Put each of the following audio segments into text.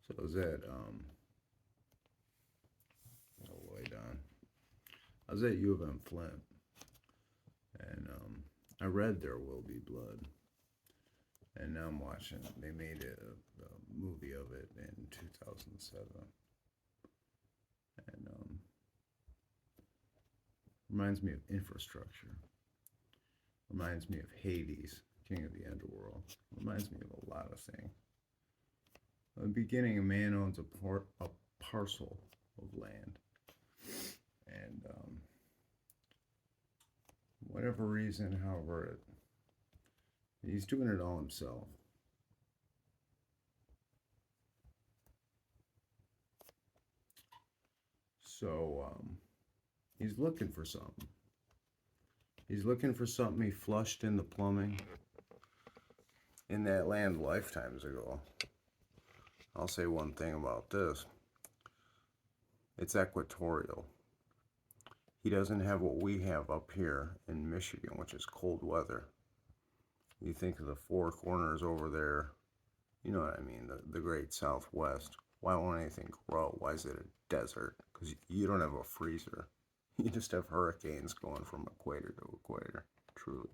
So I was at way down. I was at U of M Flint, and I read There Will Be Blood, and now I'm watching. They made a movie of it in 2007, and reminds me of Infrastructure. Reminds me of Hades, King of the Underworld. Reminds me of a lot of things. In the beginning, a man owns a parcel of land, and whatever reason, however, he's doing it all himself. So he's looking for something. He's looking for something he flushed in the plumbing in that land lifetimes ago. I'll say one thing about this. It's equatorial. He doesn't have what we have up here in Michigan, which is cold weather. You think of the four corners over there, you know what I mean, the great Southwest. Why won't anything grow? Why is it a desert? Because you don't have a freezer. You just have hurricanes going from equator to equator, truly.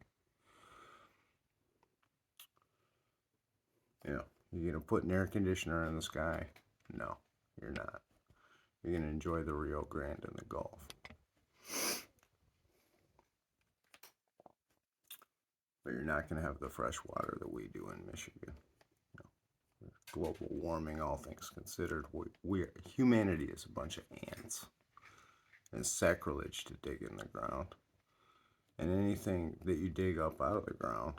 You know, you're going to put an air conditioner in the sky? No, you're not. You're going to enjoy the Rio Grande and the Gulf. But you're not going to have the fresh water that we do in Michigan. You know, global warming, all things considered, humanity is a bunch of ants. And it's sacrilege to dig in the ground. And anything that you dig up out of the ground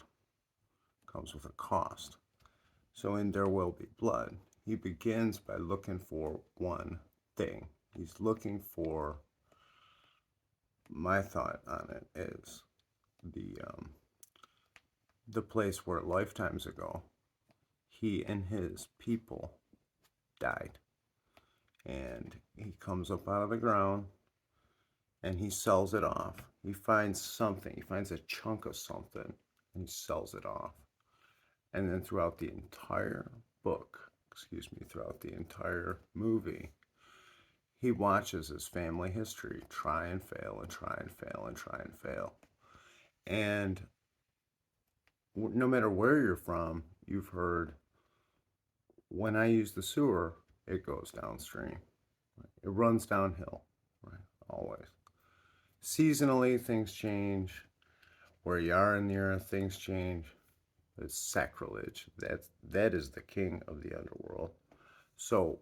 comes with a cost. So in There Will Be Blood, he begins by looking for one thing. He's looking for, my thought on it is, the place where lifetimes ago he and his people died. And he comes up out of the ground and he sells it off. He finds something, he finds a chunk of something, and he sells it off. And then throughout the entire book, throughout the entire movie, he watches his family history try and fail and try and fail and try and fail. And no matter where you're from, you've heard, when I use the sewer, it goes downstream. It runs downhill, right? Always. Seasonally, things change. Where you are in the earth, things change. It's sacrilege. That is the king of the underworld. So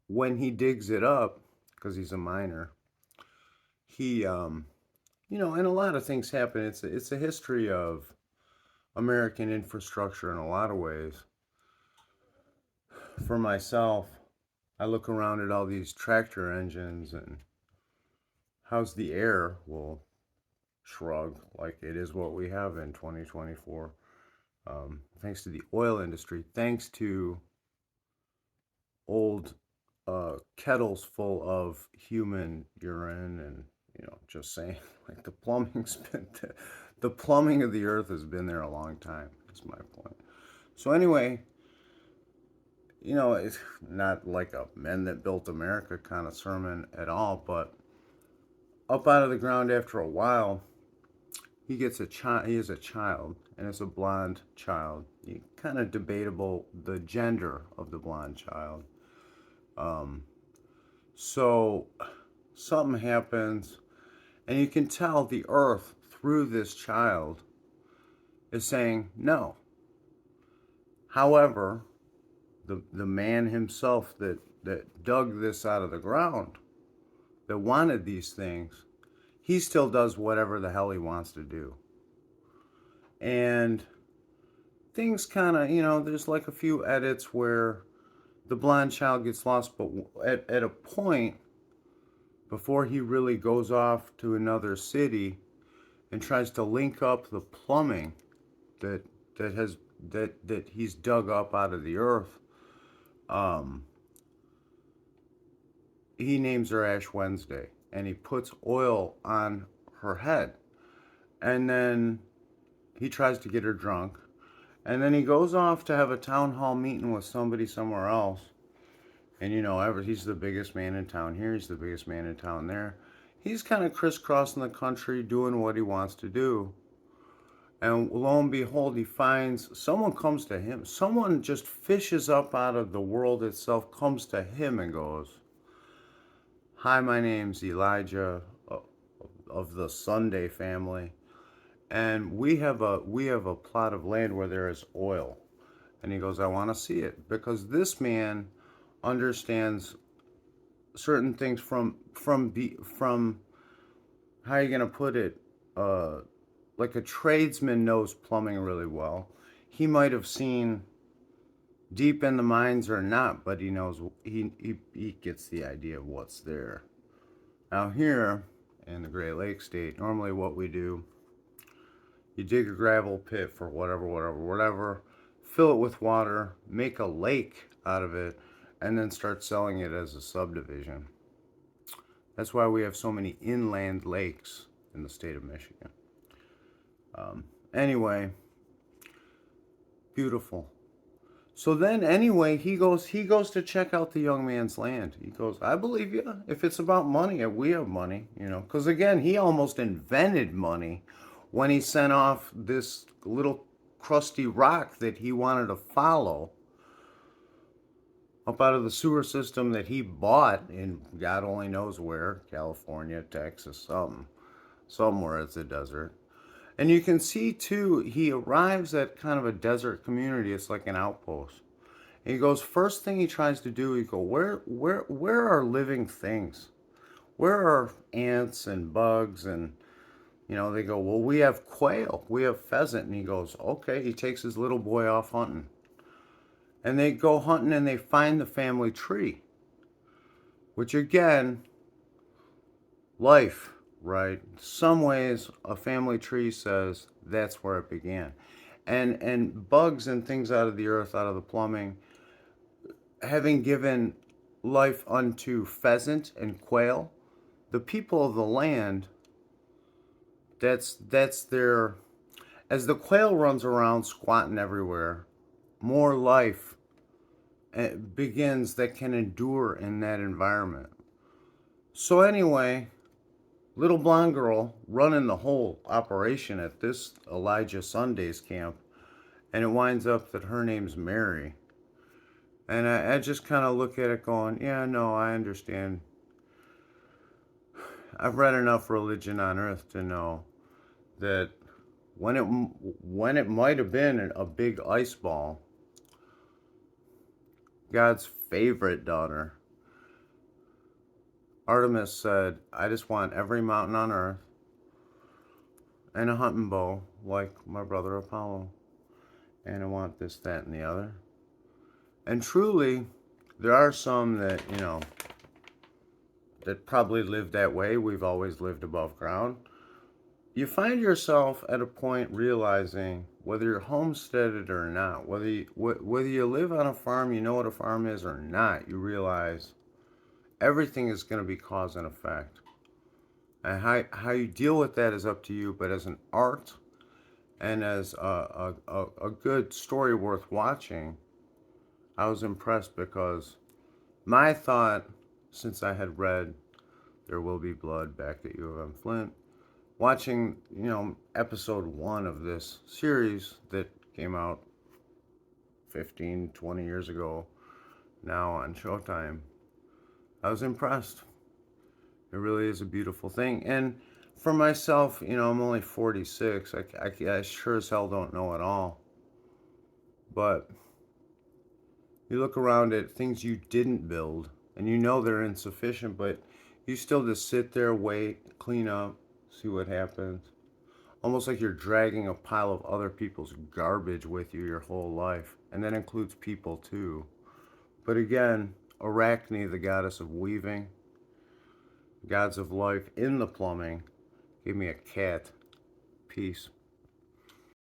when he digs it up, because he's a miner, he, and a lot of things happen. It's a history of American infrastructure in a lot of ways. For myself, I look around at all these tractor engines and how's the air? Well, shrug, like it is what we have in 2024. Thanks to the oil industry, thanks to old kettles full of human urine, and just saying, like the plumbing of the earth has been there a long time. That's my point. So anyway, it's not like a men that built America kind of sermon at all, but up out of the ground after a while, he gets a child. He is a child, and it's a blonde child. Kind of debatable the gender of the blonde child. So something happens, and you can tell the earth through this child is saying no. However, the man himself that dug this out of the ground, that wanted these things, he still does whatever the hell he wants to do. And things kind of, there's like a few edits where the blonde child gets lost, but at a point before he really goes off to another city and tries to link up the plumbing that he's dug up out of the earth, he names her Ash Wednesday, and he puts oil on her head, and then he tries to get her drunk, and then he goes off to have a town hall meeting with somebody somewhere else, And he's the biggest man in town here. He's the biggest man in town there. He's kind of crisscrossing the country doing what he wants to do. And lo and behold, he finds someone comes to him. Someone just fishes up out of the world itself, comes to him and goes, "Hi, my name's Elijah of the Sunday family, and we have a plot of land where there is oil." And he goes, "I want to see it because this man understands certain things from how are you gonna put it? Uh, like a tradesman knows plumbing really well. He might have seen deep in the mines or not, but he knows he gets the idea of what's there. Now here in the Great Lakes state, normally what we do, you dig a gravel pit for whatever, fill it with water, make a lake out of it, and then start selling it as a subdivision. That's why we have so many inland lakes in the state of Michigan. Anyway, beautiful. So then, anyway, he goes to check out the young man's land. He goes, "I believe you. If it's about money, we have money, Because again, he almost invented money when he sent off this little crusty rock that he wanted to follow up out of the sewer system that he bought in God only knows where, California, Texas, somewhere it's a desert. And you can see too, he arrives at kind of a desert community. It's like an outpost. And he goes, first thing he tries to do, he go, where are living things? Where are ants and bugs? And they go, well, we have quail, we have pheasant. And he goes, okay. He takes his little boy off hunting. And they go hunting and they find the family tree, which again, life, right? Some ways a family tree says that's where it began. And bugs and things out of the earth, out of the plumbing, having given life unto pheasant and quail, the people of the land, that's their, as the quail runs around squatting everywhere, more life begins that can endure in that environment. So anyway, little blonde girl running the whole operation at this Elijah Sundays camp, and it winds up that her name's Mary. And I just kind of look at it going, yeah, no, I understand. I've read enough religion on earth to know that when it might have been a big ice ball, God's favorite daughter, Artemis, said, I just want every mountain on earth and a hunting bow like my brother Apollo. And I want this, that, and the other. And truly, there are some that, that probably live that way. We've always lived above ground. You find yourself at a point realizing whether you're homesteaded or not, whether you live on a farm, you know what a farm is or not, you realize everything is going to be cause and effect. And how you deal with that is up to you, but as an art and as a good story worth watching, I was impressed because my thought, since I had read There Will Be Blood back at U of M Flint, watching, episode 1 of this series that came out 15, 20 years ago now on Showtime, I was impressed. It really is a beautiful thing. And for myself, I'm only 46. I sure as hell don't know it all. But you look around at things you didn't build, and they're insufficient, but you still just sit there, wait, clean up, see what happens. Almost like you're dragging a pile of other people's garbage with you your whole life. And that includes people too. But again, Arachne, the goddess of weaving, gods of life in the plumbing, gave me a cat. Peace.